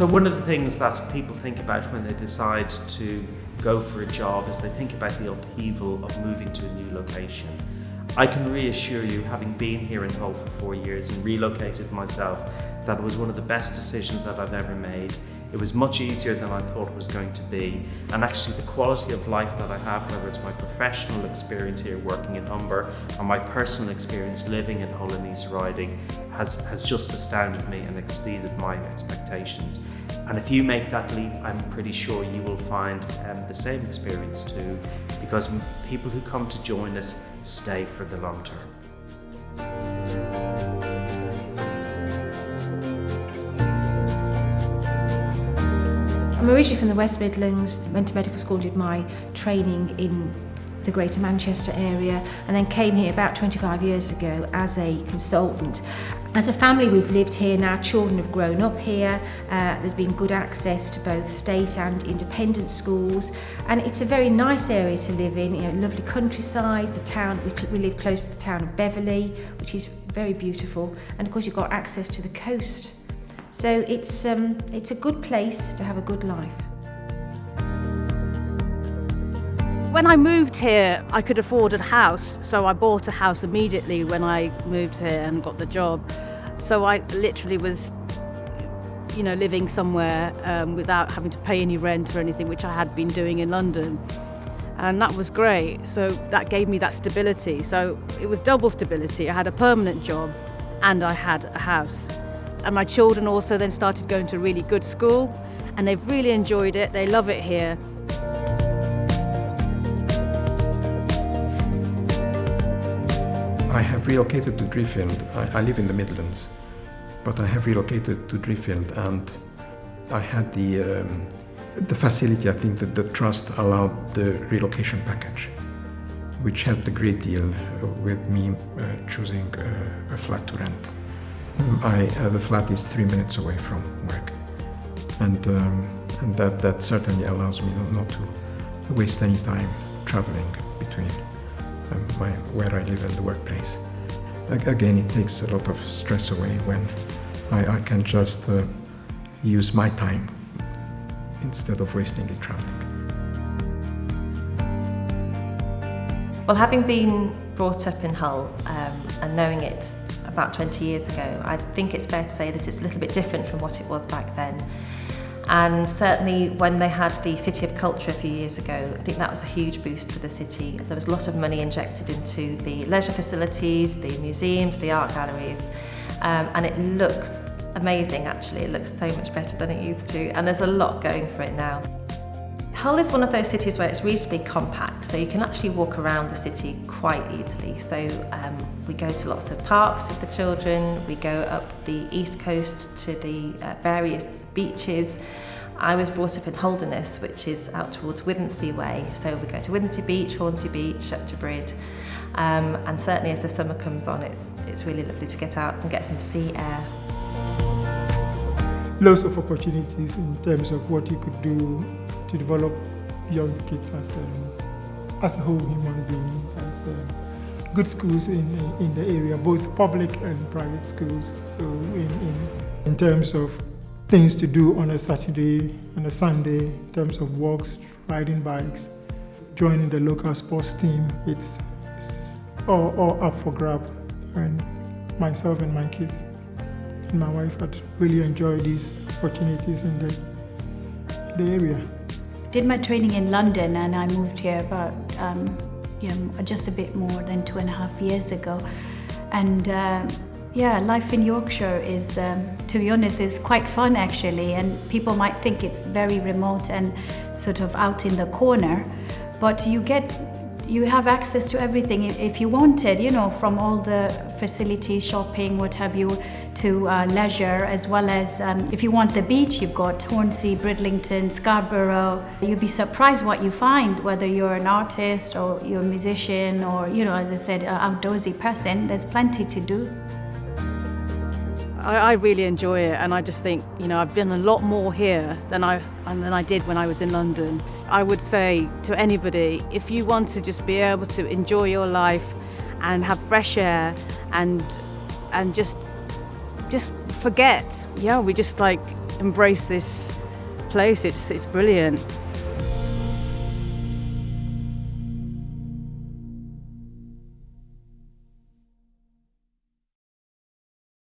So one of the things that people think about when they decide to go for a job is they think about the upheaval of moving to a new location. I can reassure you, having been here in Hull for 4 years and relocated myself, that it was one of the best decisions that I've ever made. It was much easier than I thought it was going to be, and actually the quality of life that I have, whether it's my professional experience here working in Humber or my personal experience living in Hull and East Riding, has just astounded me and exceeded my expectations. And if you make that leap, I'm pretty sure you will find the same experience too, because people who come to join us stay for the long term. I'm originally from the West Midlands, went to medical school, did my training in the Greater Manchester area, and then came here about 25 years ago as a consultant. As a family, we've lived here now, children have grown up here, there's been good access to both state and independent schools, and it's a very nice area to live in, lovely countryside, the town, we live close to the town of Beverley, which is very beautiful, and of course you've got access to the coast. So it's a good place to have a good life. When I moved here, I could afford a house, so I bought a house immediately when I moved here and got the job. So I literally was, living somewhere without having to pay any rent or anything, which I had been doing in London. And that was great. So that gave me that stability. So it was double stability. I had a permanent job and I had a house. And my children also then started going to a really good school, and they've really enjoyed it. They love it here. I have relocated to Driffield. I live in the Midlands, but I have relocated to Driffield, and I had the facility. I think that the trust allowed the relocation package, which helped a great deal with me choosing a flat to rent. The flat is 3 minutes away from work, and that certainly allows me not to waste any time traveling between where I live and the workplace. Again, it takes a lot of stress away when I can just use my time instead of wasting it traveling. Well, having been brought up in Hull and knowing it about 20 years ago, I think it's fair to say that it's a little bit different from what it was back then. And certainly when they had the City of Culture a few years ago, I think that was a huge boost for the city. There was a lot of money injected into the leisure facilities, the museums, the art galleries, and it looks amazing actually. It looks so much better than it used to, and there's a lot going for it now. Hull is one of those cities where it's reasonably compact, so you can actually walk around the city quite easily. So we go to lots of parks with the children, we go up the east coast to the various beaches. I was brought up in Holderness, which is out towards Withensea Way, so we go to Withensea Beach, Hornsey Beach, up to Brid, and certainly as the summer comes on, it's really lovely to get out and get some sea air. Lots of opportunities in terms of what you could do to develop young kids as a whole human being. There's good schools in the area, both public and private schools. So in terms of things to do on a Saturday and a Sunday, in terms of walks, riding bikes, joining the local sports team, it's all up for grab. And myself and my kids and my wife had really enjoyed these opportunities in the area. Did my training in London, and I moved here about just a bit more than 2.5 years ago. And life in Yorkshire is, to be honest, is quite fun actually. And people might think it's very remote and sort of out in the corner, but you have access to everything if you wanted, from all the facilities, shopping, what have you, to leisure, as well as if you want the beach, you've got Hornsey, Bridlington, Scarborough. You'd be surprised what you find, whether you're an artist or you're a musician or, as I said, an outdoorsy person, there's plenty to do. I really enjoy it, and I just think, I've done a lot more here than I did when I was in London. I would say to anybody, if you want to just be able to enjoy your life and have fresh air and just forget, we just embrace this place. It's brilliant.